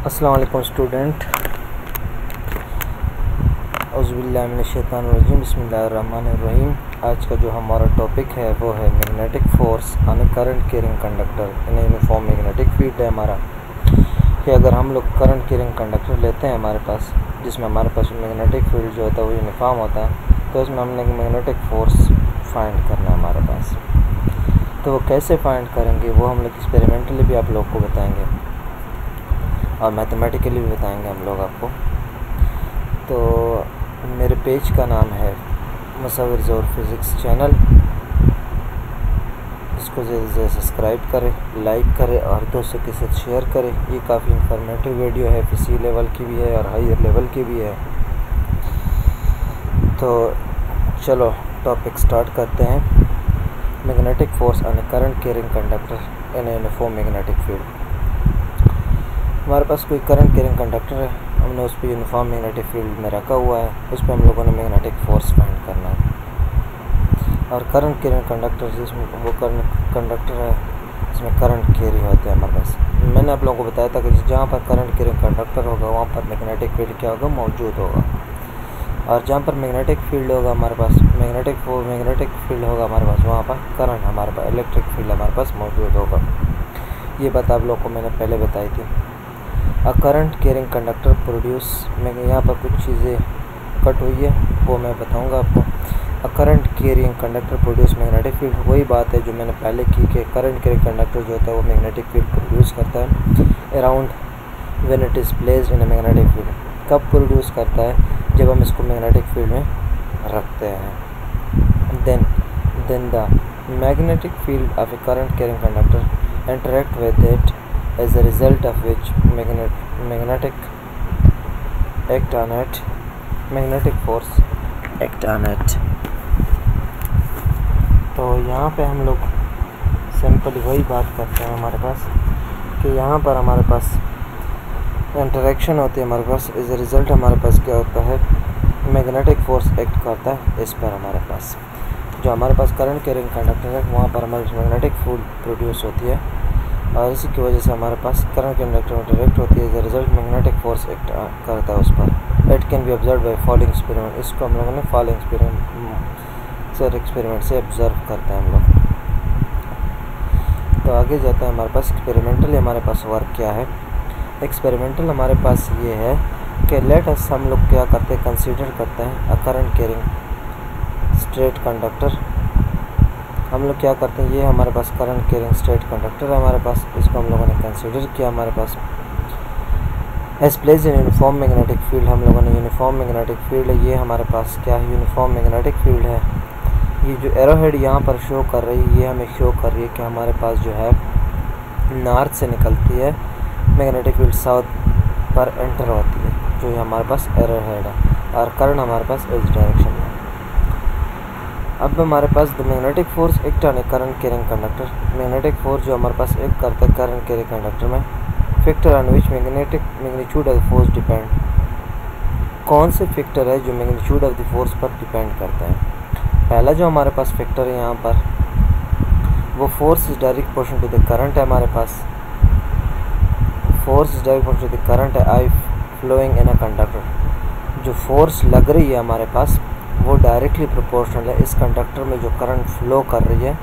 अस्सलाम वालेकुम स्टूडेंट। औज़ुबिल्लाहिमिनश्शैतानिर्रजीम बिस्मिल्लाहिर्रहमानिर्रहीम। आज का जो हमारा टॉपिक है वो है magnetic force on a current carrying conductor in uniform magnetic field है हमारा कि अगर हम लोग करंट कैरिंग कंडक्टर लेते हैं हमारे पास, जिसमें हमारे पास मैग्नेटिक फील्ड जो होता है वो यूनिफॉर्म होता है, तो इसमें हमने मैग्नेटिक फोर्स फाइंड करना है हमारे पास। तो वो कैसे फाइंड करेंगे वो हम लोग एक्सपेरिमेंटली भी आप लोग को बताएंगे और मैथमेटिकली भी बताएंगे हम लोग आपको। तो मेरे पेज का नाम है मुसव्विर ज़ोहर फिज़िक्स चैनल। इसको ज़्यादा से ज़्यादा सब्सक्राइब करें, लाइक करें और दोस्तों के साथ शेयर करें। ये काफ़ी इंफॉर्मेटिव वीडियो है, फिसी लेवल की भी है और हायर लेवल की भी है। तो चलो टॉपिक स्टार्ट करते हैं। Magnetic force on a current carrying conductor in a uniform magnetic field. हमारे पास कोई करंट कैरिंग कंडक्टर है, हमने उस पर यूनिफॉर्म मैग्नेटिक फील्ड में रखा हुआ है, उस पर हम लोगों ने मैग्नेटिक फोर्स फाइंड करना है। और करंट कैरिंग कंडक्टर जिसमें वो करंट कंडक्टर है जिसमें करंट कैरी होते हैं हमारे पास। मैंने आप लोगों को बताया था कि जहाँ पर करंट कैरिंग कंडक्टर होगा वहाँ पर मैग्नेटिक फील्ड क्या होगा, मौजूद होगा। और जहाँ पर मैग्नेटिक फील्ड होगा हमारे पास, मैग्नेटिक फील्ड होगा हमारे पास, वहाँ पर करंट हमारे पास, इलेक्ट्रिक फील्ड हमारे पास मौजूद होगा। ये बात आप लोग को मैंने पहले बताई थी। A current carrying conductor produce, मैं यहाँ पर कुछ चीज़ें कट हुई है वो मैं बताऊँगा आपको। A current carrying conductor produce magnetic field, वही बात है जो मैंने पहले की कि करंट कैरिंग कंडक्टर जो होता है वो मैग्नेटिक फील्ड प्रोड्यूस करता है around when it is placed in a magnetic field. कब प्रोड्यूस करता है, जब हम इसको मैग्नेटिक फील्ड में रखते हैं। Then the magnetic field of a current carrying conductor interact with it as a result of which magnetic force act on it। तो यहाँ पे हम लोग सिंपली वही बात करते हैं हमारे पास कि यहाँ पर हमारे पास इंटरेक्शन होती है हमारे पास, एज ए रिज़ल्ट हमारे पास क्या होता है, मैग्नेटिक फोर्स एक्ट करता है इस पर हमारे पास। जो हमारे पास करंट कैरिंग कंडक्टर है वहाँ पर हमारी मैग्नेटिक फील्ड प्रोड्यूस होती है और इसी की वजह से हमारे पास करंट कंडक्टर में डायरेक्ट होती है। As a result magnetic force act करता है उस पर। It can be observe by following experiment. इसको हम लोगों ने फॉलोइंग एक्सपेरिमेंट से ऑब्जर्व करते हैं हम लोग। तो आगे जाता है हमारे पास एक्सपेरिमेंटली हमारे पास वर्क क्या है। एक्सपेरिमेंटल हमारे पास ये है कि लेट अस, हम लोग क्या करते हैं, कंसीडर करते हैं a current carrying straight conductor. हम लोग क्या करते हैं, ये हमारे पास करंट कैरिंग स्ट्रेट कंडक्टर है हमारे पास, इसको हम लोगों ने कंसीडर किया हमारे पास। As place in uniform magnetic field, हम लोगों ने यूनिफॉर्म मैग्नेटिक फील्ड है, ये हमारे पास क्या है, यूनिफॉर्म मैग्नेटिक फील्ड है। ये जो एरो हेड यहाँ पर शो कर रही है, ये हमें शो कर रही है कि हमारे पास जो है नॉर्थ से निकलती है मैग्नेटिक फील्ड, साउथ पर एंटर होती है, जो ये हमारे पास एरो हेड है। और करंट हमारे पास इस डायरेक्शन में। अब हमारे पास the magnetic force act on a current carrying conductor, magnetic force जो हमारे पास एक्ट करता है करंट कैरिंग कंडक्टर में, factor on which magnitude of the force depend. कौन से फैक्टर है जो मैग्नीट्यूड ऑफ द फोर्स पर डिपेंड करता है। पहला जो हमारे पास फैक्टर है यहाँ पर, वो force is direct proportional to the current है हमारे पास। Force is direct proportional to the current है I flowing in a conductor. जो फोर्स लग रही है हमारे पास वो डायरेक्टली प्रोपोर्शनल है इस कंडक्टर में जो करंट फ्लो कर रही है,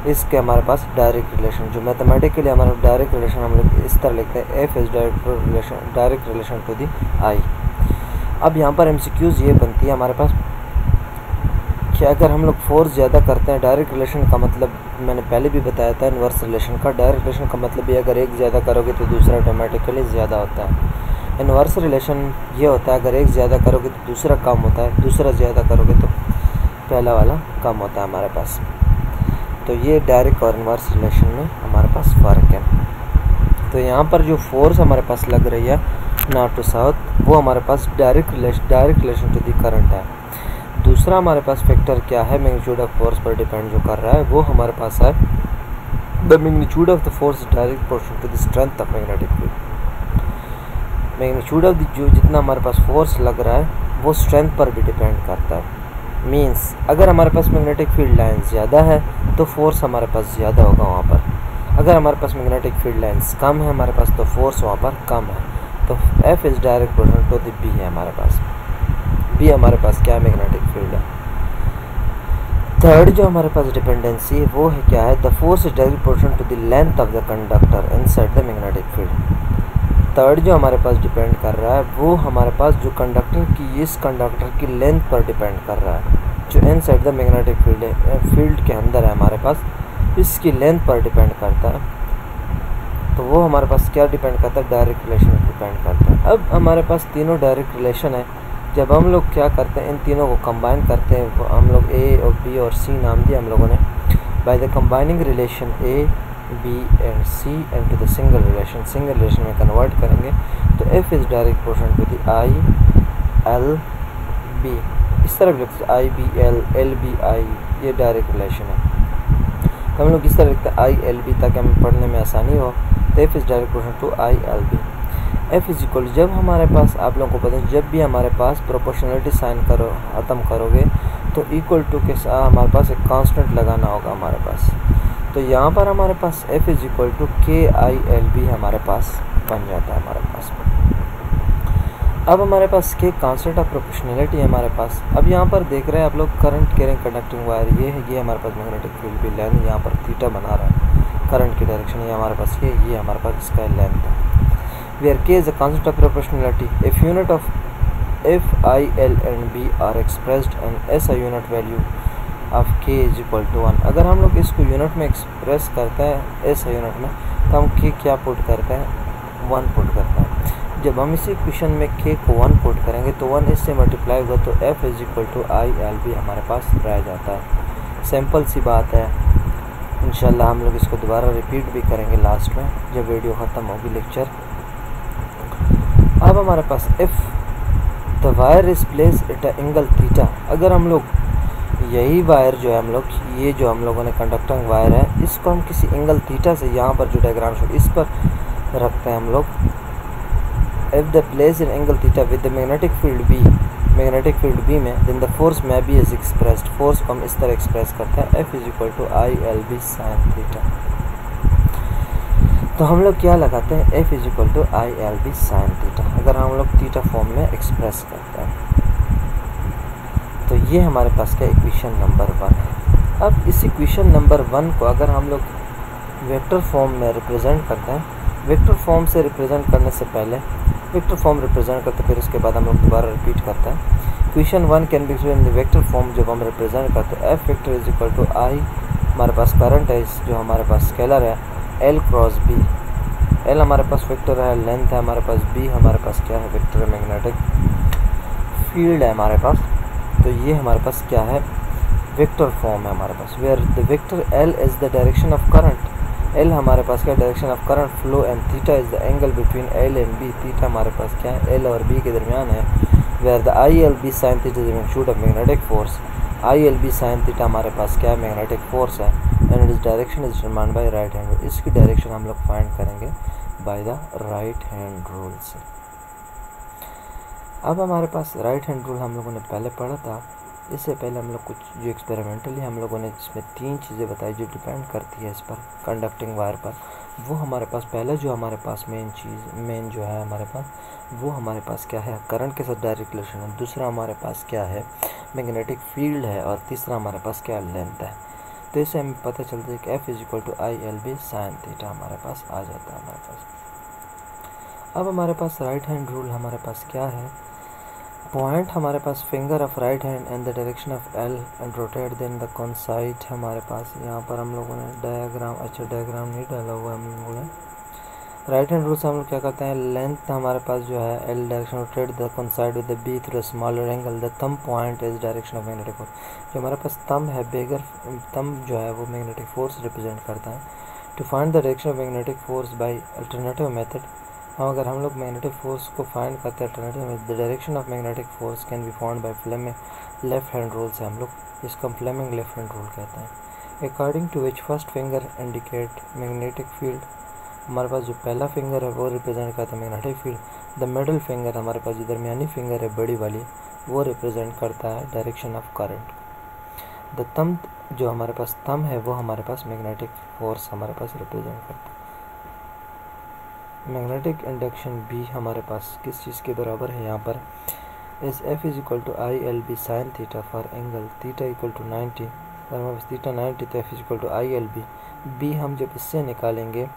इसके हमारे पास डायरेक्ट रिलेशन। जो मैथमेटिकली हमारा डायरेक्ट रिलेशन हम लोग इस तरह लिखते हैं, F is direct relation to the I. अब यहाँ पर एमसीक्यूज़ ये बनती है हमारे पास कि अगर हम लोग फोर्स ज़्यादा करते हैं, डायरेक्ट रिलेशन का मतलब मैंने पहले भी बताया था इन्वर्स रिलेशन का। डायरेक्ट रिलेशन का मतलब ये अगर एक ज़्यादा करोगे तो दूसरा ऑटोमेटिकली ज़्यादा होता है। इन्वर्स रिलेशन ये होता है अगर एक ज़्यादा करोगे तो दूसरा कम होता है, दूसरा ज़्यादा करोगे तो पहला वाला कम होता है हमारे पास। तो ये डायरेक्ट और इन्वर्स रिलेशन में हमारे पास फ़र्क है। तो यहाँ पर जो फोर्स हमारे पास लग रही है नॉर्थ टू साउथ, वो हमारे पास direct relation to the current है। दूसरा हमारे पास फैक्टर क्या है, मैग्नीट्यूड ऑफ फोर्स पर डिपेंड जो कर रहा है, वो हमारे पास है the magnitude of the force direct proportional to the strength of magnetic field. Magnitude of जो जितना हमारे पास फोर्स लग रहा है वो स्ट्रेंथ पर भी डिपेंड करता है। मींस अगर हमारे पास मैग्नेटिक फील्ड लाइन ज़्यादा है तो फोर्स हमारे पास ज़्यादा होगा वहाँ पर। अगर हमारे पास मैग्नेटिक फील्ड लाइंस कम है हमारे पास तो फोर्स वहाँ पर कम है। तो F is direct proportional to the B है हमारे पास। B हमारे पास क्या है, मैग्नेटिक फील्ड है। थर्ड जो हमारे पास डिपेंडेंसी है वो है क्या है, the force is directly proportional to the length of the conductor inside the magnetic field. Third जो हमारे पास डिपेंड कर रहा है वो हमारे पास जो कंडक्टर की, इस कंडक्टर की लेंथ पर डिपेंड कर रहा है, जो इनसाइड द मैग्नेटिक फील्ड है, फील्ड के अंदर है हमारे पास, इसकी लेंथ पर डिपेंड करता है। तो वो हमारे पास क्या डिपेंड करता है, डायरेक्ट रिलेशन डिपेंड करता है। अब हमारे पास तीनों डायरेक्ट रिलेशन है। जब हम लोग क्या करते हैं, इन तीनों को कंबाइन करते हैं, वो हम लोग ए और बी और सी नाम दिया हम लोगों ने। By the combining relation A B and C and to the single relation में कन्वर्ट करेंगे तो F is direct proportional to the I L B. इस तरह भी लिखते हैं I B L B I, ये डायरेक्ट रिलेशन है। तो हम लोग इस तरह लिखते हैं आई एल बी ताकि हमें पढ़ने में आसानी हो। तो F is direct proportional to I L B. F is equal, जब हमारे पास, आप लोगों को पता है, जब भी हमारे पास प्रोपोर्शनलिटी साइन ख़त्म करोगे तो इक्वल टू के साथ हमारे पास एक कांस्टेंट लगाना होगा हमारे पास। तो यहाँ पर हमारे पास एफ इज इक्वल टू के आई एल बी हमारे पास बन जाता है हमारे पास। अब हमारे पास के कांस्टेंट ऑफ प्रोपोर्शनलिटी है हमारे पास। अब यहाँ पर देख रहे हैं आप लोग करंट कैरिंग कंडक्टिंग वायर, ये है, ये हमारे पास मैग्नेटिक फील्ड की लेंथ यहाँ पर थीटा बना रहा है, करंट की डायरेक्शन ये हमारे पास, ये हमारे पास इसका लेंथ है। Where K is a constant of proportionality, if unit of F, I, L and B are expressed and SI unit value of K is equal to 1। अगर हम लोग इसको यूनिट में एक्सप्रेस करते हैं SI यूनिट में तो हम K क्या पुट करते हैं, 1 पुट करते हैं। जब हम इसी इक्वेशन में K को 1 पुट करेंगे तो 1 इससे मल्टीप्लाई होगा तो F is equal to I L B हमारे पास रह जाता है। सिंपल सी बात है। इंशाल्लाह हम लोग इसको दोबारा रिपीट भी करेंगे लास्ट में जब वीडियो ख़त्म होगी लेक्चर। अब हमारे पास if the wire is place at angle theta, अगर हम लोग यही वायर जो है हम लोग, ये जो हम लोगों ने कंडक्टिंग वायर है, इसको हम किसी एंगल थीटा से, यहाँ पर जो डायग्राम शो इस पर रखते हैं हम लोग, if the place in angle theta with the magnetic field B, magnetic field B में, then the force may be is expressed, force को हम इस तरह एक्सप्रेस करते हैं, F is equal to I L B sine theta. तो हम लोग क्या लगाते हैं, F is equal to I L B sine theta, अगर हम लोग थीटा फॉर्म में एक्सप्रेस करते हैं। तो ये हमारे पास का इक्वेशन नंबर 1 है। अब इस इक्वेशन नंबर 1 को अगर हम लोग वेक्टर फॉर्म में रिप्रेजेंट करते हैं, वेक्टर फॉर्म से रिप्रेजेंट करने से पहले वेक्टर फॉर्म रिप्रेजेंट करते, फिर उसके बाद हम लोग दोबारा रिपीट करते हैं। Equation 1 can be in the vector form, जब हम रिप्रेजेंट करते हैं F vector is equal to I, हमारे पास करंट है, जो हमारे पास स्केलर है, एल क्रॉस बी। एल हमारे पास वेक्टर है, लेंथ है हमारे पास, बी हमारे पास क्या है, वेक्टर है, मैग्नेटिक फील्ड है हमारे पास। तो ये हमारे पास क्या है, वेक्टर फॉर्म है हमारे पास, where the vector L is the direction of current. L हमारे पास क्या, direction of current flow, and theta is the angle between L and B. Theta हमारे पास क्या है, एल और बी के दरमियान है। Where the I L B sine theta is magnitude of magnetic force. I L B sine theta हमारे पास क्या है, मैग्नेटिक फोर्स है, and its direction is determined by right hand. इसकी डायरेक्शन हम लोग फाइंड करेंगे by the right hand rule से। अब हमारे पास राइट हैंड रूल हम लोगों ने पहले पढ़ा था। इससे पहले हम लोग कुछ जो एक्सपेरिमेंटली हम लोगों ने इसमें 3 चीज़ें बताई जो डिपेंड करती है इस पर, कंडक्टिंग वायर पर। वो हमारे पास पहले जो हमारे पास मेन जो है हमारे पास, वो हमारे पास क्या है, करंट के साथ डायरेक्ट रिलेशन है। दूसरा हमारे पास क्या है, मैग्नेटिक फील्ड है, और तीसरा हमारे पास क्या, लेंथ है। तो इससे हमें पता चलता है कि F is equal to I L B sine theta हमारे पास आ जाता है हमारे पास। अब हमारे पास राइट हैंड रूल हमारे पास क्या है, पॉइंट हमारे पास finger of right hand and the direction of L and rotate then the कॉन्साइड हमारे पास। यहाँ पर हम लोगों ने डायग्राम, अच्छा डायग्राम नहीं डाला हुआ हम लोगों ने। राइट हैंड रूल से हम लोग क्या करते हैं, लेंथ हमारे पास जो है L, direction rotate the कॉन्साइड with the B through a smaller angle, the thumb point is direction of magnetic force. जो हमारे पास थंब है, बेगर थंब जो है वो मैग्नेटिक फोर्स रिप्रेजेंट करता है। To find the direction of magnetic force by alternative method, अगर हम लोग मैग्नेटिक फोर्स को फाइंड करते हैं अल्टरनेटिव में, the direction of magnetic force can be found by Fleming left hand rule से, हम लोग इसको फ्लेमिंग लेफ्ट हैंड रूल कहते हैं। According to which first finger indicate magnetic field, हमारे पास जो पहला फिंगर है वो रिप्रेजेंट करता है magnetic field. The middle finger हमारे पास जो दरमियानी फिंगर है बड़ी वाली, वो रिप्रेजेंट करता है direction of current. The thumb जो हमारे पास थंब है वो हमारे पास मैग्नेटिक फोर्स हमारे पास रिप्रेजेंट करता है। मैग्नेटिक इंडक्शन B हमारे पास किस चीज़ के बराबर है यहाँ पर, इस F is equal to I L B sine theta for angle theta equal to 90, और हमारे पास थीटा 90 तो F is equal to I L B. B हम जब इससे निकालेंगे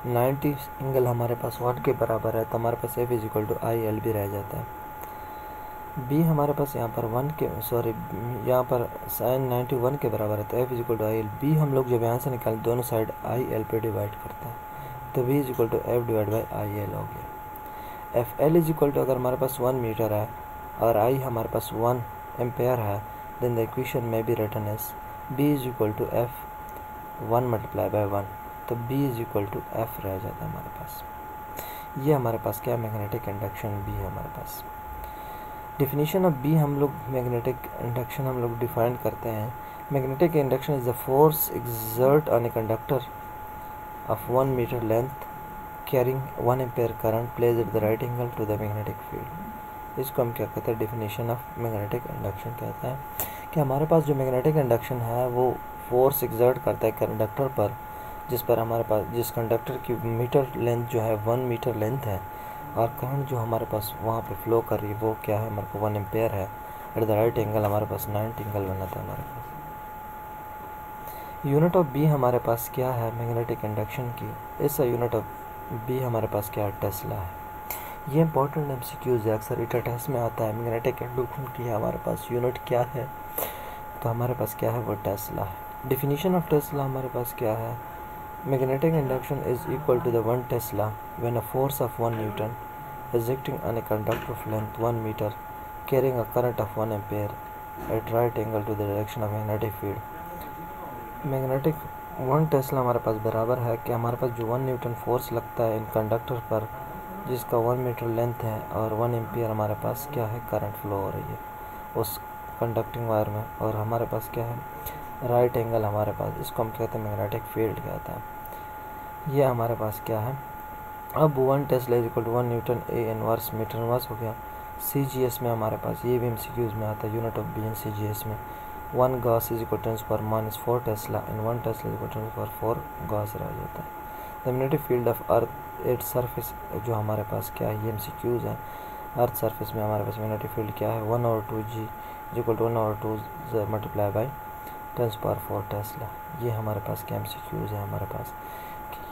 90 एंगल हमारे पास 1 के बराबर है, तो हमारे पास F is equal to I L B रह जाता है। बी हमारे पास यहाँ पर यहाँ पर साइन 91 के बराबर है, तो F is equal to I L. B हम लोग जब यहाँ से निकालें दोनों साइड आई एल पे डिवाइड करते हैं, तो B is equal to F divide by I L हो गया। F L is equal to, अगर हमारे पास 1 मीटर है और आई हमारे पास 1 एम्पेयर है, then the equation may be written as B is equal to F 1 multiply by 1, तो B is equal to F रह जाता है हमारे पास। ये हमारे पास क्या मैग्नेटिक इंडक्शन B है हमारे पास। डिफिनीशन ऑफ B हम लोग मैग्नेटिक इंडक्शन हम लोग डिफाइन करते हैं। Magnetic induction is the force exert on a conductor of 1 metre length carrying 1 ampere current place at the right angle to the magnetic field. इसको हम क्या कहते हैं, डिफिनीशन ऑफ मैग्नेटिक इंडक्शन कहता है कि हमारे पास जो मैग्नेटिक इंडक्शन है वो फोर्स एक्सर्ट करता है कंडक्टर पर, जिस पर हमारे पास जिस कंडक्टर की मीटर लेंथ जो है 1 मीटर लेंथ है, और करंट जो हमारे पास वहाँ पे फ्लो कर रही है वो क्या है, हमारे को 1 एम्पेयर है। एट द राइट एंगल हमारे पास 90 एंगल बना था हमारे पास। यूनिट ऑफ B हमारे पास क्या है मैग्नेटिक इंडक्शन की, इस यूनिट ऑफ B हमारे पास क्या है, टेस्ला है। ये इंपॉर्टेंट MCQs है, अक्सर इटा टेस्ट में आता है। मैग्नेटिक इंडक्शन की हमारे पास यूनिट क्या है, तो हमारे पास क्या है, वो टेस्ला है। डिफिनीशन ऑफ टेस्ला हमारे पास क्या है, magnetic induction is equal to the 1 tesla when a force of 1 newton is acting on a conductor of length 1 meter carrying a current of 1 ampere at right angle to the direction of magnetic field। Magnetic 1 Tesla हमारे पास बराबर है कि हमारे पास जो 1 Newton force लगता है इन conductor पर जिसका 1 मीटर लेंथ है, और 1 एम्पियर हमारे पास क्या है, करंट फ्लो हो रही है उस कंडक्टिंग वायर में, और हमारे पास क्या है, राइट एंगल हमारे पास, इसको हम कहते हैं मैग्नेटिक फील्ड कहता है। ये हमारे पास क्या है, अब 1 tesla is equal to 1 newton A inverse metre inverse हो गया। CGS में हमारे पास ये भी MCQs में आता है, unit of B and CGS में 1 gauss is equal to -4 tesla and 1 tesla is equal to 4 gauss रह जाता है। The magnetic field of earth at surface जो हमारे पास क्या है, ये MCQs हैं। अर्थ सरफेस में हमारे पास मैग्नेटिक फील्ड क्या है, 1/2G is equal to 1/2 multiply by 10⁴ tesla. ये हमारे पास क्या MCQs है हमारे पास।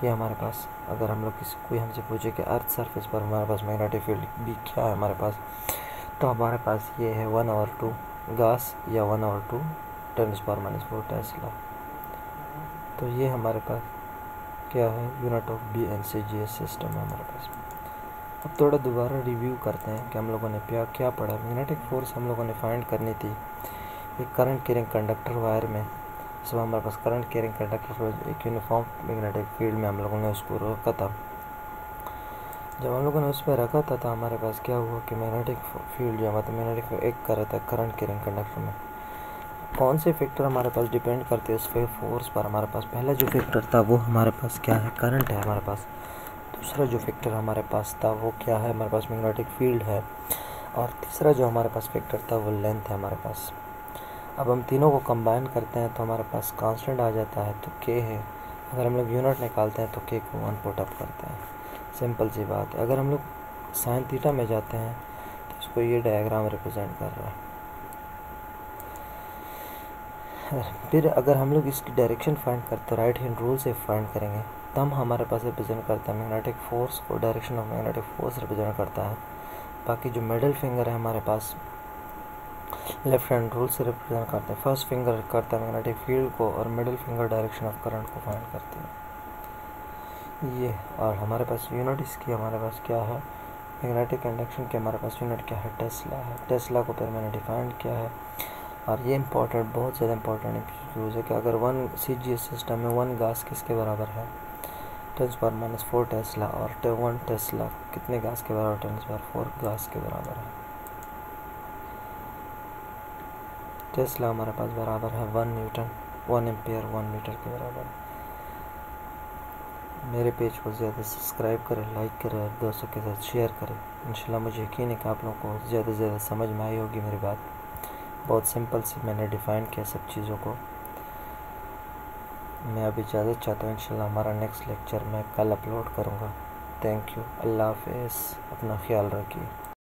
ये हमारे पास अगर हम लोग कोई हमसे पूछे कि अर्थ सरफेस पर हमारे पास मैग्नेटिक फील्ड भी क्या है हमारे पास, तो हमारे पास ये है 1/2 गॉस या 1/2 10⁻⁻⁴ टेस्ला। तो ये हमारे पास क्या है, unit of B and CGS system है हमारे पास। अब थोड़ा दोबारा रिव्यू करते हैं कि हम लोगों ने क्या पढ़ा। मैग्नेटिक फोर्स हम लोगों ने फाइंड करनी थी एक करंट कैरिंग कंडक्टर वायर में। सब हमारे पास करंट कैरिंग कंडक्टर एक यूनिफॉर्म मैग्नेटिक फील्ड में हम लोगों ने उसको रखा था। जब हम लोगों ने उस पर रखा था तो हमारे पास क्या हुआ कि मैग्नेटिक फील्ड जो मतलब मैग्नेटिक एक कर रहा था करंट कैरिंग कंडक्टर में, कौन से फैक्टर हमारे पास डिपेंड करते हैं उस फोर्स पर। हमारे पास पहला जो फैक्टर था वो हमारे पास क्या है, करंट है हमारे पास। दूसरा जो फैक्टर हमारे पास था वो क्या है, हमारे पास मैग्नेटिक फील्ड है। और तीसरा जो हमारे पास फैक्टर था वो लेंथ है हमारे पास। अब हम तीनों को कंबाइन करते हैं तो हमारे पास कांस्टेंट आ जाता है, तो K है। अगर हम लोग यूनिट निकालते हैं तो K को 1 पुट अप करते हैं, सिंपल सी बात है। अगर हम लोग साइन थीटा में जाते हैं तो इसको ये डायग्राम रिप्रेजेंट कर रहा है। फिर अगर हम लोग इसकी डायरेक्शन फाइंड करते राइट हैंड रूल से फाइंड करेंगे तब हमारे पास रिप्रेजेंट करता है मैग्नेटिक फोर्स को, direction of magnetic force represent करता है। बाकी जो मिडिल फिंगर है हमारे पास लेफ्ट हैंड रूल से रिप्रेजेंट करते हैं। फर्स्ट फिंगर करता है मैग्नेटिक फील्ड को और middle finger direction of current को फाइंड करते हैं ये। और हमारे पास यूनिट इसकी हमारे पास क्या है, मैग्नेटिक इंडक्शन के हमारे पास यूनिट क्या है, टेस्ला है। टेस्ला को फिर मैंने डिफाइन किया है। और ये इंपॉर्टेंट, बहुत ज़्यादा इंपॉर्टेंट यूज़ है कि अगर 1 CGS सिस्टम में 1 गॉस किसके बराबर है, 10⁻⁴ टेस्ला, और 1 टेस्ला कितने गॉस के बराबर, 10⁻⁴ गॉस के बराबर है। टेस्ला हमारे पास बराबर है 1 न्यूटन, 1 एम्पियर 1 मीटर के बराबर। मेरे पेज को ज़्यादा सब्सक्राइब करें, लाइक करें और दोस्तों के साथ शेयर करें। इंशाल्लाह मुझे यकीन है कि आप लोगों को ज़्यादा से ज़्यादा समझ में आई होगी मेरी बात। बहुत सिंपल सी मैंने डिफ़ाइन किया सब चीज़ों को। मैं अभी इजाज़त चाहता हूँ। इंशाल्लाह हमारा नेक्स्ट लेक्चर मैं कल अपलोड करूँगा। Thank you. अल्लाह हाफ़िज़। अपना ख्याल रखिए।